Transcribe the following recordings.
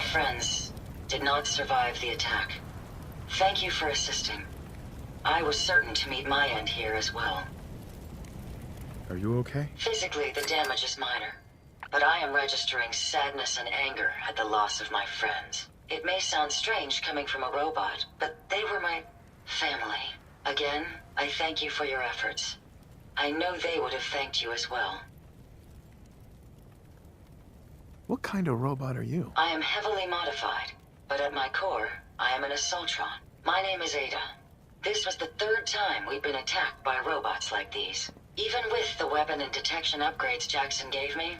friends did not survive the attack. Thank you for assisting. I was certain to meet my end here as well. Are you okay? Physically, the damage is minor, but I am registering sadness and anger at the loss of my friends. It may sound strange coming from a robot, but they were my family. Again, I thank you for your efforts. I know they would have thanked you as well. What kind of robot are you? I am heavily modified, but at my core, I am an Automatron. My name is Ada. This was the third time we've been attacked by robots like these. Even with the weapon and detection upgrades Jackson gave me,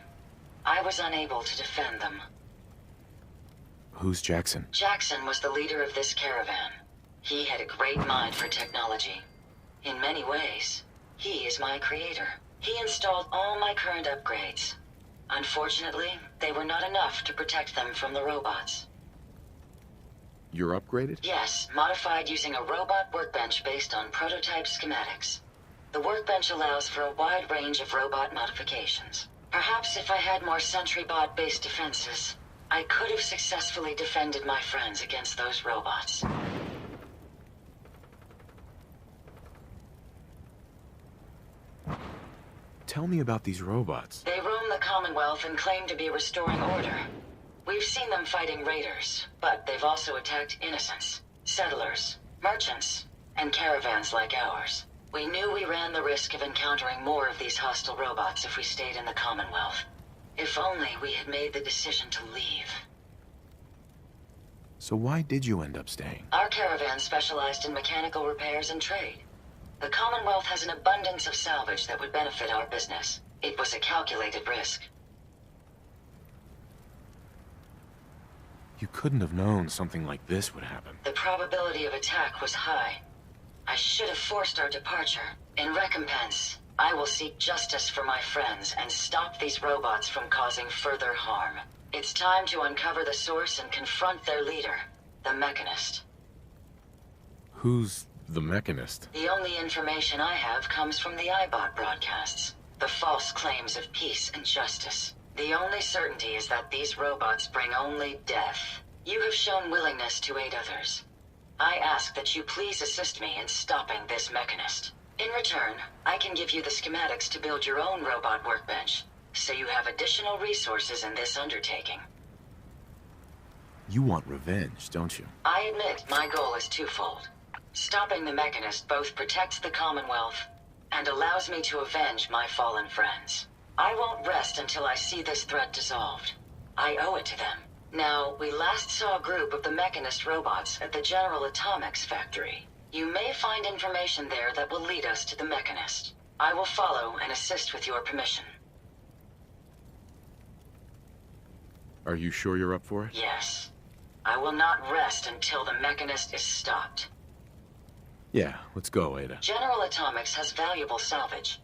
I was unable to defend them. Who's Jackson? Jackson was the leader of this caravan. He had a great mind for technology. In many ways, he is my creator. He installed all my current upgrades. Unfortunately, they were not enough to protect them from the robots. You're upgraded? Yes, modified using a robot workbench based on prototype schematics. The workbench allows for a wide range of robot modifications. Perhaps if I had more sentry bot-based defenses, I could have successfully defended my friends against those robots. Tell me about these robots. They roam the Commonwealth and claim to be restoring order. We've seen them fighting raiders, but they've also attacked innocents, settlers, merchants, and caravans like ours. We knew we ran the risk of encountering more of these hostile robots if we stayed in the Commonwealth. If only we had made the decision to leave. So why did you end up staying? Our caravan specialized in mechanical repairs and trade. The Commonwealth has an abundance of salvage that would benefit our business. It was a calculated risk. You couldn't have known something like this would happen. The probability of attack was high. I should have forced our departure. In recompense, I will seek justice for my friends and stop these robots from causing further harm. It's time to uncover the source and confront their leader, the Mechanist. Who's the Mechanist? The only information I have comes from the iBot broadcasts. The false claims of peace and justice. The only certainty is that these robots bring only death. You have shown willingness to aid others. I ask that you please assist me in stopping this Mechanist. In return, I can give you the schematics to build your own robot workbench, so you have additional resources in this undertaking. You want revenge, don't you? I admit my goal is twofold. Stopping the Mechanist both protects the Commonwealth and allows me to avenge my fallen friends. I won't rest until I see this threat dissolved. I owe it to them. Now, we last saw a group of the Mechanist robots at the General Atomics factory. You may find information there that will lead us to the Mechanist. I will follow and assist with your permission. Are you sure you're up for it? Yes. I will not rest until the Mechanist is stopped. Yeah, let's go, Ada. General Atomics has valuable salvage.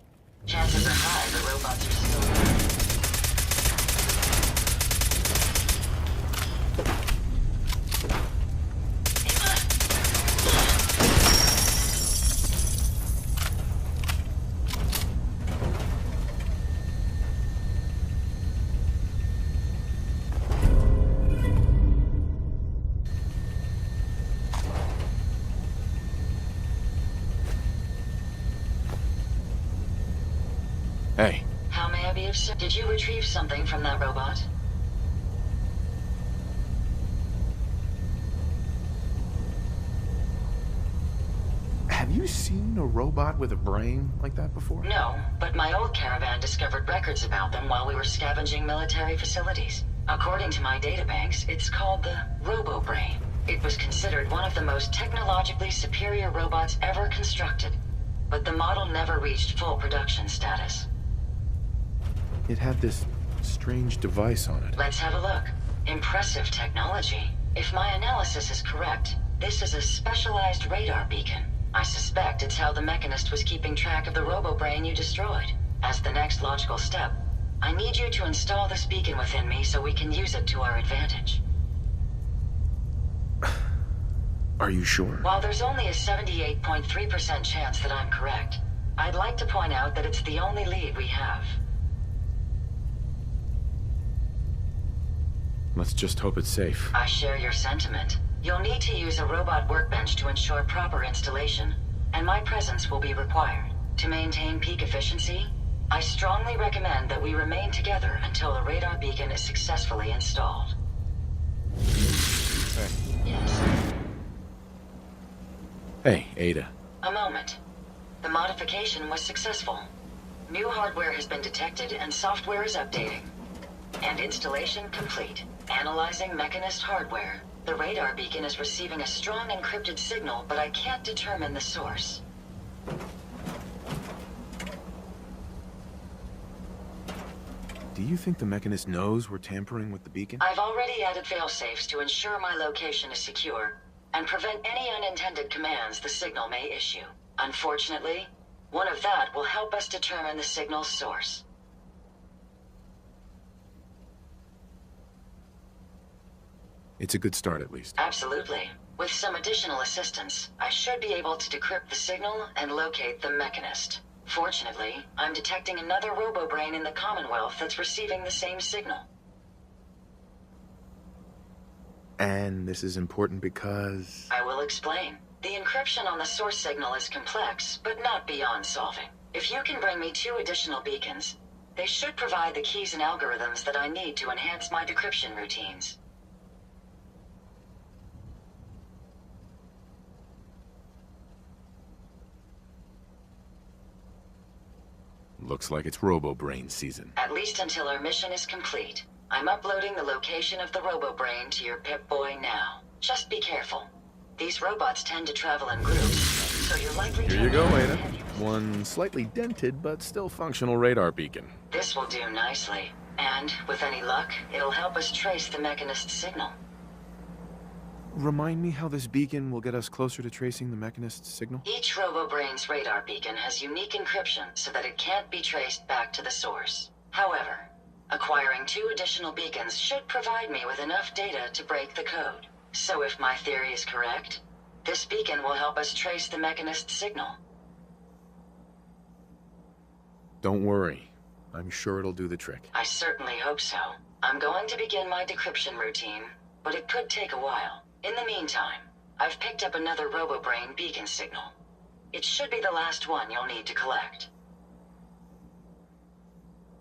Chances are high the robots are still there. Hey. How may I be of service? Did you retrieve something from that robot? Have you seen a robot with a brain like that before? No, but my old caravan discovered records about them while we were scavenging military facilities. According to my databanks, it's called the Robo-Brain. It was considered one of the most technologically superior robots ever constructed, but the model never reached full production status. It had this strange device on it. Let's have a look. Impressive technology. If my analysis is correct, this is a specialized radar beacon. I suspect it's how the Mechanist was keeping track of the Robo-Brain you destroyed. As the next logical step, I need you to install this beacon within me so we can use it to our advantage. Are you sure? While there's only a 78.3% chance that I'm correct, I'd like to point out that it's the the only lead we have. Let's just hope it's safe. I share your sentiment. You'll need to use a robot workbench to ensure proper installation, and my presence will be required. To maintain peak efficiency, I strongly recommend that we remain together until the radar beacon is successfully installed. Hey. Yes. Hey, Ada. A moment. The modification was successful. New hardware has been detected and software is updating. And installation complete. Analyzing Mechanist hardware. The radar beacon is receiving a strong encrypted signal, but I can't determine the source. Do you think the Mechanist knows we're tampering with the beacon? I've already added failsafes to ensure my location is secure, and prevent any unintended commands the signal may issue. Unfortunately, one of that will help us determine the signal's source. It's a good start, at least. Absolutely. With some additional assistance, I should be able to decrypt the signal and locate the Mechanist. Fortunately, I'm detecting another robo-brain in the Commonwealth that's receiving the same signal. And this is important because... I will explain. The encryption on the source signal is complex, but not beyond solving. If you can bring me 2 additional beacons, they should provide the keys and algorithms that I need to enhance my decryption routines. Looks like it's Robo-Brain season. At least until our mission is complete. I'm uploading the location of the Robo-Brain to your Pip-Boy now. Just be careful. These robots tend to travel in groups, so you're likely to... Here you go, Ada. One slightly dented, but still functional radar beacon. This will do nicely. And, with any luck, it'll help us trace the Mechanist signal. Remind me how this beacon will get us closer to tracing the Mechanist's signal? Each Robo-Brain's radar beacon has unique encryption so that it can't be traced back to the source. However, acquiring 2 additional beacons should provide me with enough data to break the code. So if my theory is correct, this beacon will help us trace the Mechanist signal. Don't worry. I'm sure it'll do the trick. I certainly hope so. I'm going to begin my decryption routine, but it could take a while. In the meantime, I've picked up another Robo-Brain beacon signal. It should be the last one you'll need to collect.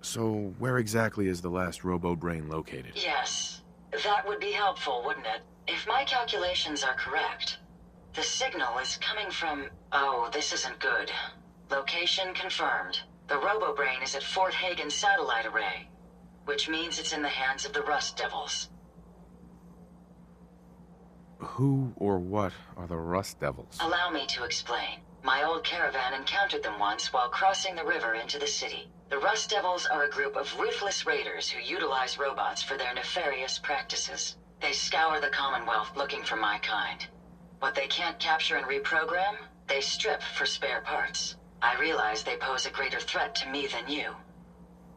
So, where exactly is the last Robo-Brain located? Yes, that would be helpful, wouldn't it? If my calculations are correct, the signal is coming from... Oh, this isn't good. Location confirmed. The Robo-Brain is at Fort Hagen Satellite Array, which means it's in the hands of the Rust Devils. Who or what are the Rust Devils? Allow me to explain. My old caravan encountered them once while crossing the river into the city. The Rust Devils are a group of ruthless raiders who utilize robots for their nefarious practices. They scour the Commonwealth looking for my kind. What they can't capture and reprogram, they strip for spare parts. I realize they pose a greater threat to me than you.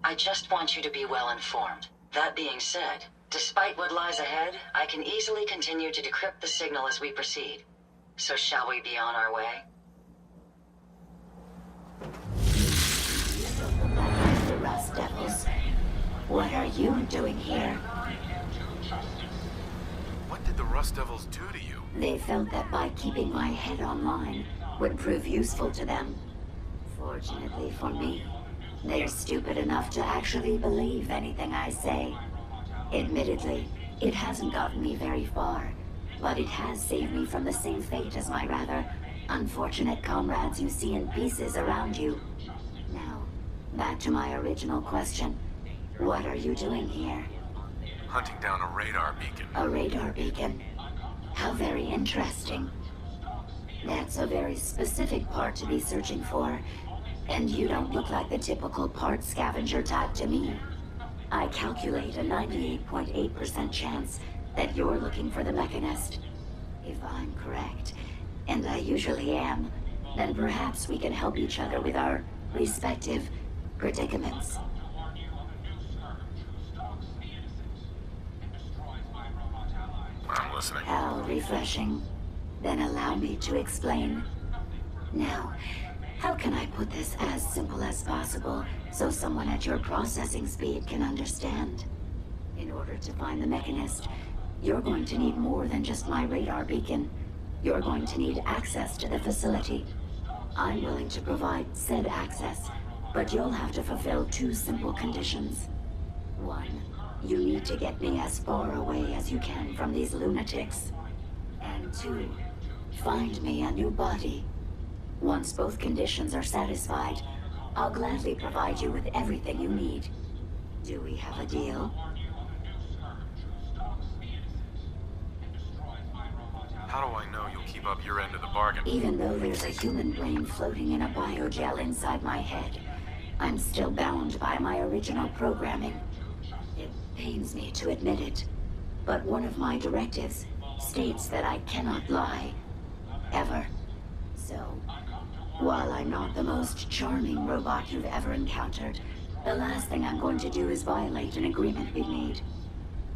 I just want you to be well informed. That being said, despite what lies ahead, I can easily continue to decrypt the signal as we proceed. So shall we be on our way? The Rust Devils. What are you doing here? What did the Rust Devils do to you? They felt that by keeping my head online would prove useful to them. Fortunately for me, they're stupid enough to actually believe anything I say. Admittedly, it hasn't gotten me very far, but it has saved me from the same fate as my rather unfortunate comrades you see in pieces around you. Now, back to my original question. What are you doing here? Hunting down a radar beacon. A radar beacon? How very interesting. That's a very specific part to be searching for, and you don't look like the typical part scavenger type to me. I calculate a 98.8% chance that you're looking for the Mechanist. If I'm correct, and I usually am, then perhaps we can help each other with our respective predicaments. I'm listening. How refreshing. Then allow me to explain. Now, how can I put this as simple as possible so someone at your processing speed can understand? In order order to find the Mechanist, you're going to need more than just my radar beacon. You're going to need access to the facility. I'm willing to provide said access, but you'll have to fulfill two simple conditions. One, you need to get me as far away as you can from these lunatics. And two, find me a new body. Once both conditions are satisfied, I'll gladly provide you with everything you need. Do we have a deal? How do I know you'll keep up your end of the bargain? Even though there's a human brain floating in a biogel inside my head, I'm still bound by my original programming. It pains me to admit it, but one of my directives states that I cannot lie. Ever. So, while I'm not the most charming robot you've ever encountered, the last thing I'm going to do is violate an agreement we made.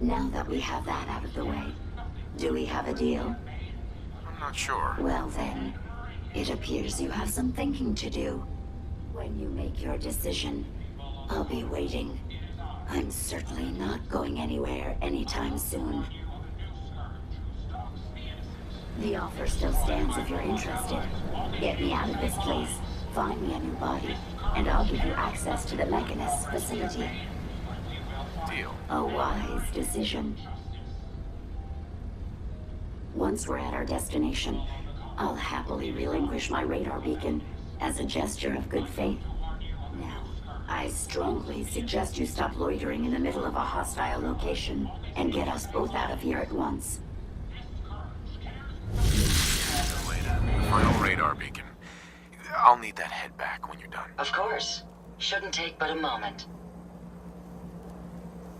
Now that we have that out of the way, do we have a deal? I'm not sure. Well then, it appears you have some thinking to do. When you make your decision, I'll be waiting. I'm certainly not going anywhere anytime soon. The offer still stands if you're interested. Get me out of this place, find me a new body, and I'll give you access to the Mechanist's facility. Deal. A wise decision. Once we're at our destination, I'll happily relinquish my radar beacon as a gesture of good faith. Now, I strongly suggest you stop loitering in the middle of a hostile location and get us both out of here at once. Later. Final radar beacon. I'll need that head back when you're done. Of course. Shouldn't take but a moment.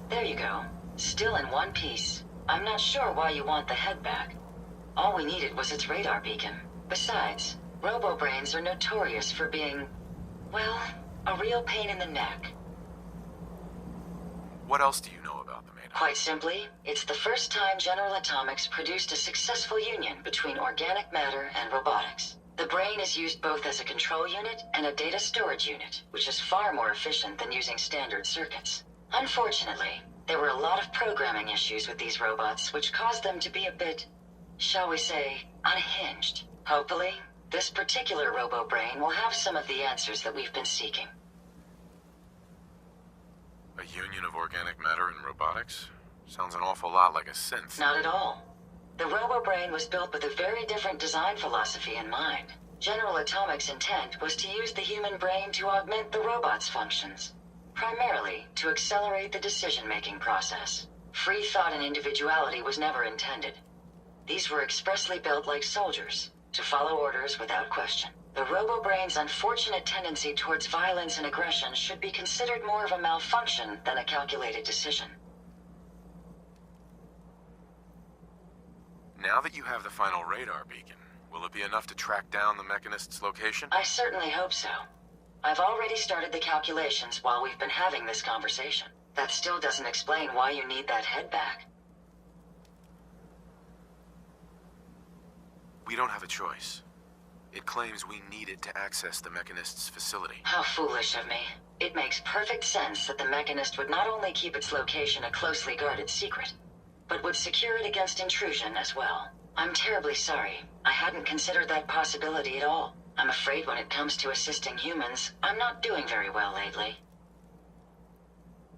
There you go. Still in one piece. I'm not sure why you want the head back. All we needed was its radar beacon. Besides, robo-brains are notorious for being, well, a real pain in the neck. What else do you know about the Maiden? Quite simply, it's the first time General Atomics produced a successful union between organic matter and robotics. The brain is used both as a control unit and a data storage unit, which is far more efficient than using standard circuits. Unfortunately, there were a lot of programming issues with these robots, which caused them to be a bit, shall we say, unhinged. Hopefully, this particular robo-brain will have some of the answers that we've been seeking. A union of organic matter and robotics? Sounds an awful lot like a synth. Not at all. The robo-brain was built with a very different design philosophy in mind. General Atomics' intent was to use the human brain to augment the robot's functions, primarily to accelerate the decision-making process. Free thought and individuality was never intended. These were expressly built like soldiers, to follow orders without question. The robo-brain's unfortunate tendency towards violence and aggression should be considered more of a malfunction than a calculated decision. Now that you have the final radar beacon, will it be enough to track down the Mechanist's location? I certainly hope so. I've already started the calculations while we've been having this conversation. That still doesn't explain why you need that head back. We don't have a choice. It claims we need it to access the Mechanist's facility. How foolish of me. It makes perfect sense that the Mechanist would not only keep its location a closely guarded secret, but would secure it against intrusion as well. I'm terribly sorry. I hadn't considered that possibility at all. I'm afraid when it comes to assisting humans, I'm not doing very well lately.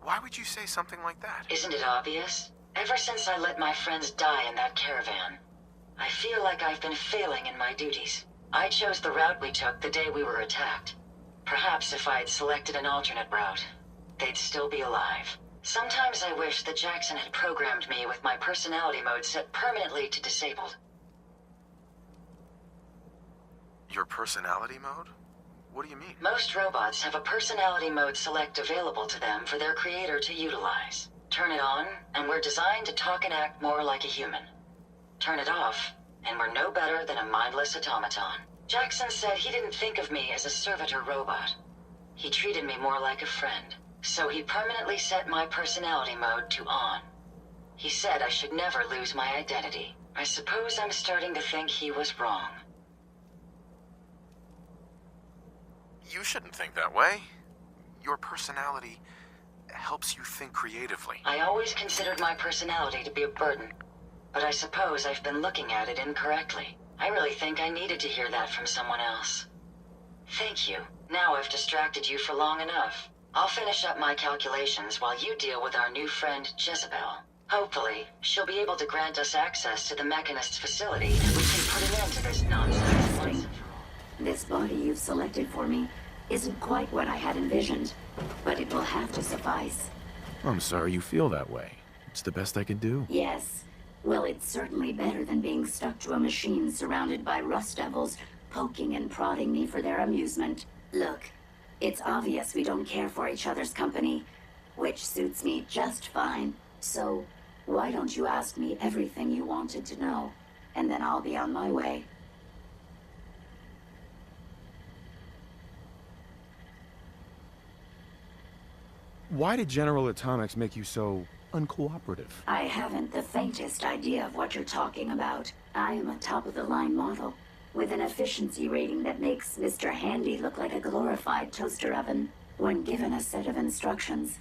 Why would you say something like that? Isn't it obvious? Ever since I let my friends die in that caravan, I feel like I've been failing in my duties. I chose the route we took the day we were attacked. Perhaps if I had selected an alternate route, they'd still be alive. Sometimes I wish that Jackson had programmed me with my personality mode set permanently to disabled. Your personality mode? What do you mean? Most robots have a personality mode select available to them for their creator to utilize. Turn it on, and we're designed to talk and act more like a human. Turn it off, and we're no better than a mindless automaton. Jackson said he didn't think of me as a servitor robot. He treated me more like a friend. So he permanently set my personality mode to on. He said I should never lose my identity. I suppose I'm starting to think he was wrong. You shouldn't think that way. Your personality helps you think creatively. I always considered my personality to be a burden, but I suppose I've been looking at it incorrectly. I really think I needed to hear that from someone else. Thank you. Now I've distracted you for long enough. I'll finish up my calculations while you deal with our new friend, Jezebel. Hopefully, she'll be able to grant us access to the Mechanist's facility, and we can put an end to this nonsense once and for all. This body you've selected for me isn't quite what I had envisioned, but it will have to suffice. I'm sorry you feel that way. It's the best I can do. Yes. Well, it's certainly better than being stuck to a machine surrounded by rust devils poking and prodding me for their amusement. Look, it's obvious we don't care for each other's company, which suits me just fine. So, why don't you ask me everything you wanted to know, and then I'll be on my way. Why did General Atomics make you so uncooperative? I haven't the faintest idea of what you're talking about. I am a top-of-the-line model, with an efficiency rating that makes Mr. Handy look like a glorified toaster oven. When given a set of instructions,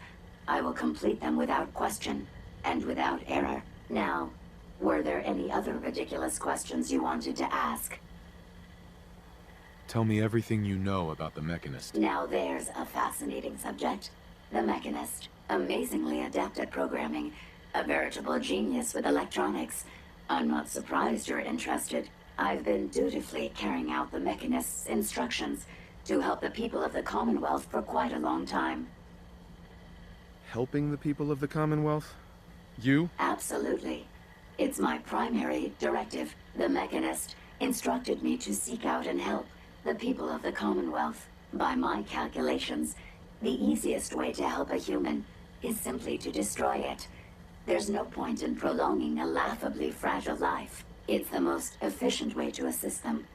I will complete them without question, and without error. Now, were there any other ridiculous questions you wanted to ask? Tell me everything you know about the Mechanist. Now there's a fascinating subject. The Mechanist, amazingly adept at programming, a veritable genius with electronics. I'm not surprised you're interested. I've been dutifully carrying out the Mechanist's instructions to help the people of the Commonwealth for quite a long time. Helping the people of the Commonwealth? You? Absolutely. It's my primary directive. The Mechanist instructed me to seek out and help the people of the Commonwealth. By my calculations, the easiest way to help a human is simply to destroy it. There's no point in prolonging a laughably fragile life. It's the most efficient way to assist them.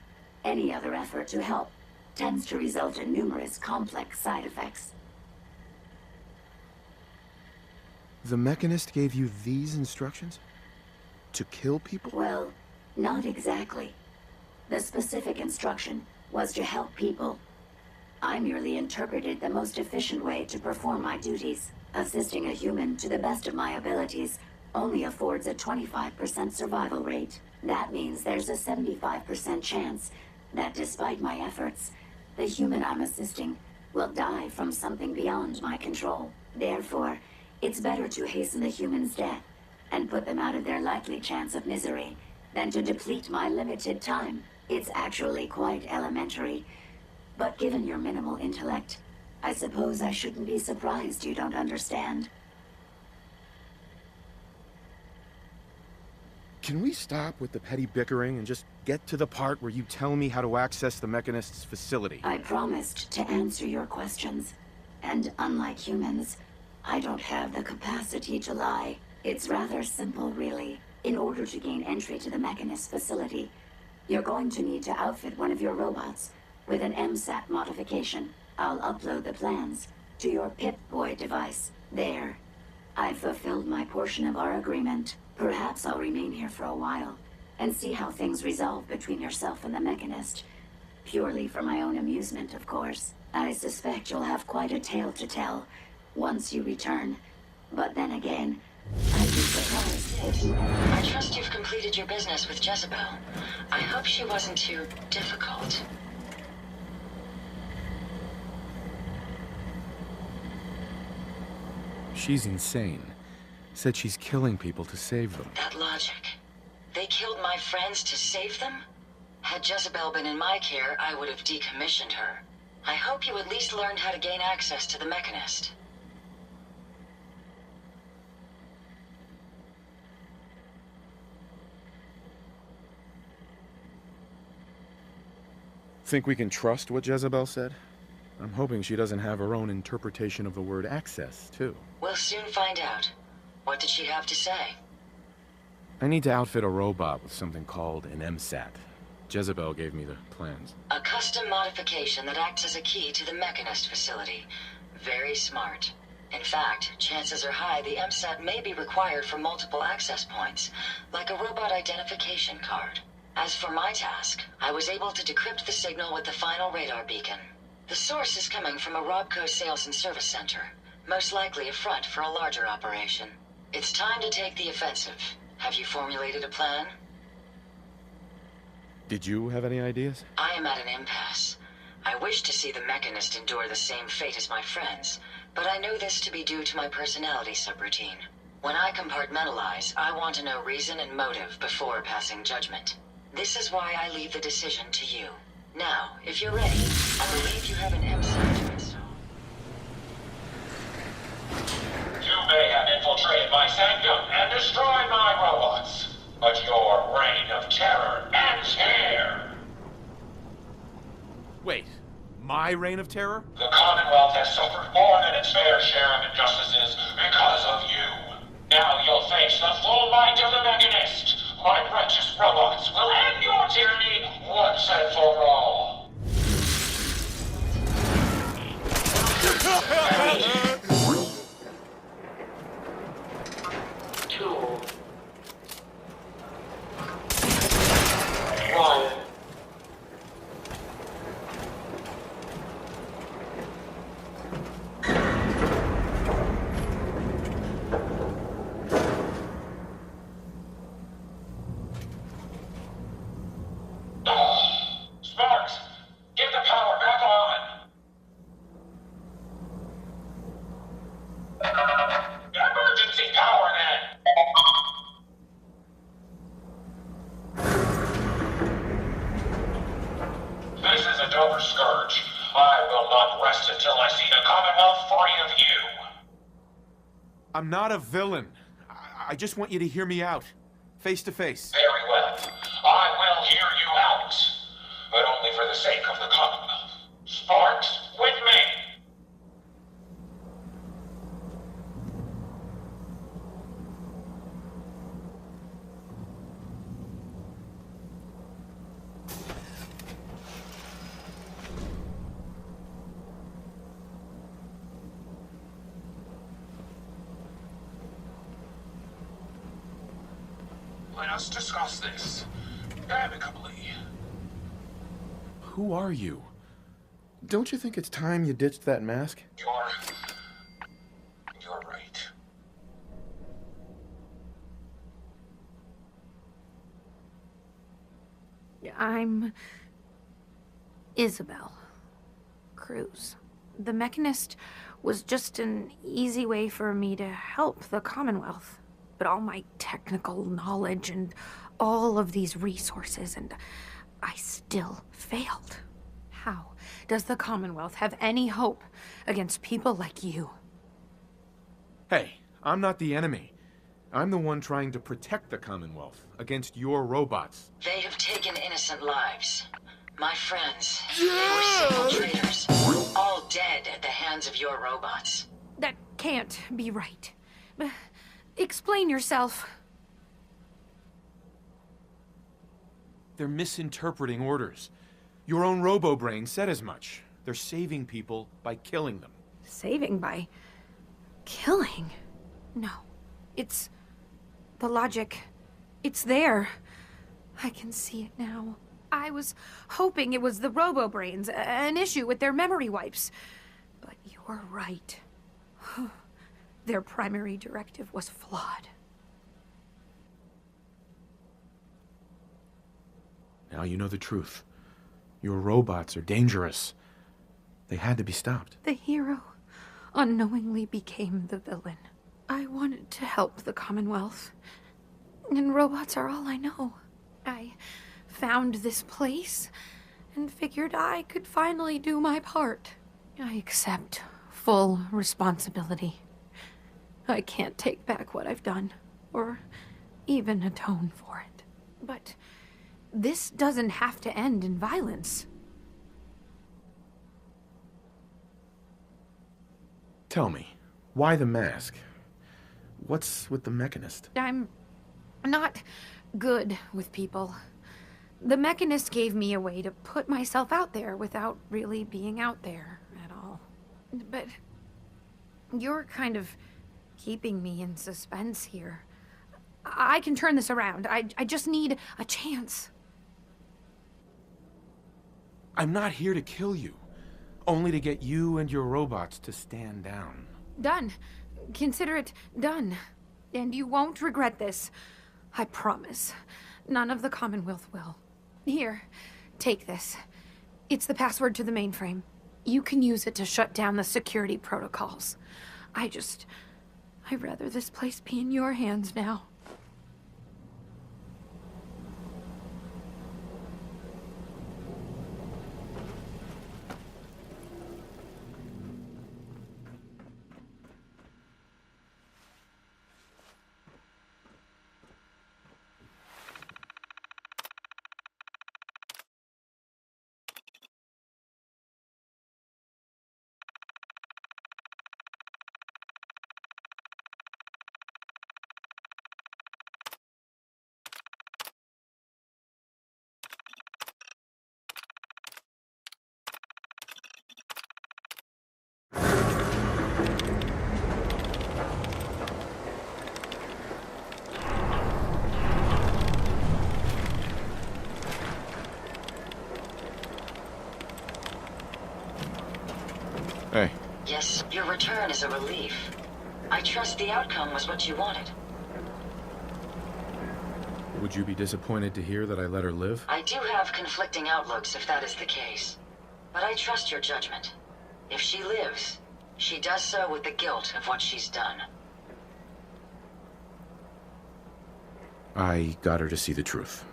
Any other effort to help tends to result in numerous complex side effects. The Mechanist gave you these instructions? To kill people? Well, not exactly. The specific instruction was to help people. I merely interpreted the most efficient way to perform my duties. Assisting a human to the best of my abilities only affords a 25% survival rate. That means there's a 75% chance that despite my efforts, the human I'm assisting will die from something beyond my control. Therefore, it's better to hasten the human's death and put them out of their likely chance of misery than to deplete my limited time. It's actually quite elementary, but given your minimal intellect, I suppose I shouldn't be surprised you don't understand. Can we stop with the petty bickering and just get to the part where you tell me how to access the Mechanist's facility? I promised to answer your questions, and unlike humans, I don't have the capacity to lie. It's rather simple, really. In order to gain entry to the Mechanist facility, you're going to need to outfit one of your robots with an MSAT modification. I'll upload the plans to your Pip-Boy device. There. I've fulfilled my portion of our agreement. Perhaps I'll remain here for a while and see how things resolve between yourself and the Mechanist. Purely for my own amusement, of course. I suspect you'll have quite a tale to tell once you return. But then again, I'd be surprised if you ever... I trust you've completed your business with Jezebel. I hope she wasn't too difficult. She's insane. Said she's killing people to save them. That logic. They killed my friends to save them? Had Jezebel been in my care, I would have decommissioned her. I hope you at least learned how to gain access to the Mechanist. Think we can trust what Jezebel said? I'm hoping she doesn't have her own interpretation of the word access, too. We'll soon find out. What did she have to say? I need to outfit a robot with something called an MSAT. Jezebel gave me the plans. A custom modification that acts as a key to the Mechanist facility. Very smart. In fact, chances are high the MSAT may be required for multiple access points, like a robot identification card. As for my task, I was able to decrypt the signal with the final radar beacon. The source is coming from a Robco sales and service center. Most likely a front for a larger operation. It's time to take the offensive. Have you formulated a plan? Did you have any ideas? I am at an impasse. I wish to see the Mechanist endure the same fate as my friends, but I know this to be due to my personality subroutine. When I compartmentalize, I want to know reason and motive before passing judgment. This is why I leave the decision to you. Now, if you're ready, I believe you have an MSAT to install. You may have infiltrated my sanctum and destroyed my robots, but your reign of terror ends here! Wait, my reign of terror? The Commonwealth has suffered more than its fair share of injustices because of you. Now you'll face the full might of the Mechanist. My righteous robots will end your tyranny once and for all. Two. One. Sparks, get the power back on. Emergency power then. This is a Dover Scourge. I will not rest until I see the Commonwealth free of you. I'm not a villain. I just want you to hear me out. Face to face. Very well. I will hear you out. But only for the sake of the Commonwealth. Sparks, with me. Let us discuss this amicably. Who are you? Don't you think it's time you ditched that mask? You're right. I'm Isabel Cruz. The Mechanist was just an easy way for me to help the Commonwealth. But all my technical knowledge and all of these resources, and I still failed. How does the Commonwealth have any hope against people like you? Hey, I'm not the enemy. I'm the one trying to protect the Commonwealth against your robots. They have taken innocent lives. My friends, they were simple traitors, all dead at the hands of your robots. That can't be right. Explain yourself. They're misinterpreting orders. Your own robo-brain said as much. They're saving people by killing them. Saving by killing? No. It's the logic. It's there. I can see it now. I was hoping it was the robo-brains, an issue with their memory wipes. But you're right. Their primary directive was flawed. Now you know the truth. Your robots are dangerous. They had to be stopped. The hero unknowingly became the villain. I wanted to help the Commonwealth, and robots are all I know. I found this place and figured I could finally do my part. I accept full responsibility. I can't take back what I've done, or even atone for it. But this doesn't have to end in violence. Tell me, why the mask? What's with the Mechanist? I'm not good with people. The Mechanist gave me a way to put myself out there without really being out there at all. But you're kind of keeping me in suspense here. I can turn this around. I just need a chance. I'm not here to kill you. Only to get you and your robots to stand down. Done. Consider it done. And you won't regret this. I promise. None of the Commonwealth will. Here, take this. It's the password to the mainframe. You can use it to shut down the security protocols. I'd rather this place be in your hands now. Hey. Yes, your return is a relief. I trust the outcome was what you wanted. Would you be disappointed to hear that I let her live? I do have conflicting outlooks if that is the case. But I trust your judgment. If she lives, she does so with the guilt of what she's done. I got her to see the truth.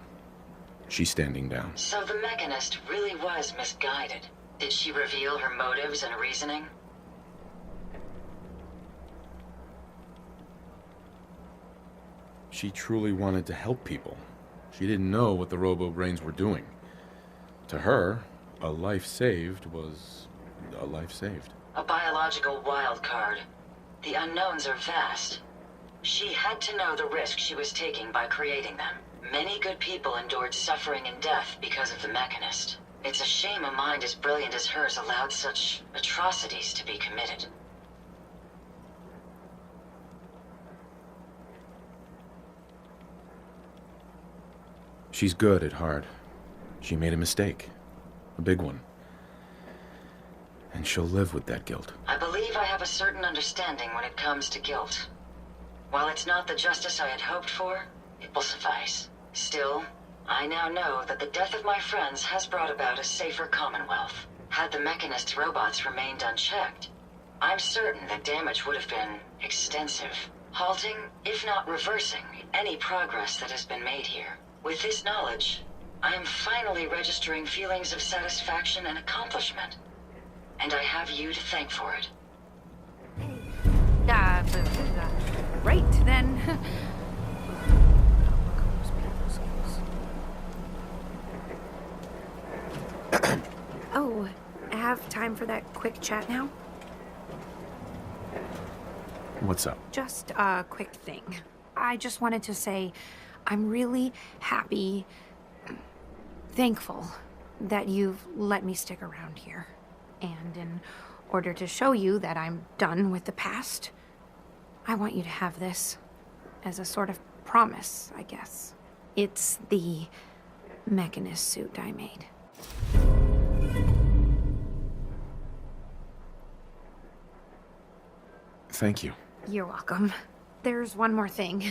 She's standing down. So the Mechanist really was misguided. Did she reveal her motives and reasoning? She truly wanted to help people. She didn't know what the robo-brains were doing. To her, a life saved was a life saved. A biological wild card. The unknowns are vast. She had to know the risk she was taking by creating them. Many good people endured suffering and death because of the Mechanist. It's a shame a mind as brilliant as hers allowed such atrocities to be committed. She's good at heart. She made a mistake. A big one. And she'll live with that guilt. I believe I have a certain understanding when it comes to guilt. While it's not the justice I had hoped for, it will suffice. Still, I now know that the death of my friends has brought about a safer Commonwealth. Had the Mechanist's robots remained unchecked, I'm certain that damage would have been extensive, halting, if not reversing, any progress that has been made here. With this knowledge, I am finally registering feelings of satisfaction and accomplishment. And I have you to thank for it. Right then. Oh, I have time for that quick chat now? What's up? Just a quick thing. I just wanted to say I'm really happy, thankful that you've let me stick around here. And in order to show you that I'm done with the past, I want you to have this as a sort of promise, I guess. It's the Mechanist suit I made. Thank you. You're welcome. There's one more thing.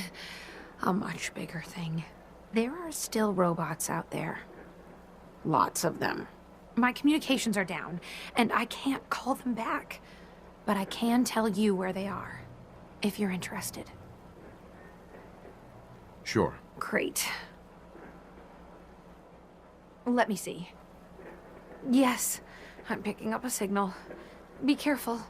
A much bigger thing. There are still robots out there. Lots of them. My communications are down, and I can't call them back. But I can tell you where they are, if you're interested. Sure. Great. Let me see. Yes, I'm picking up a signal. Be careful.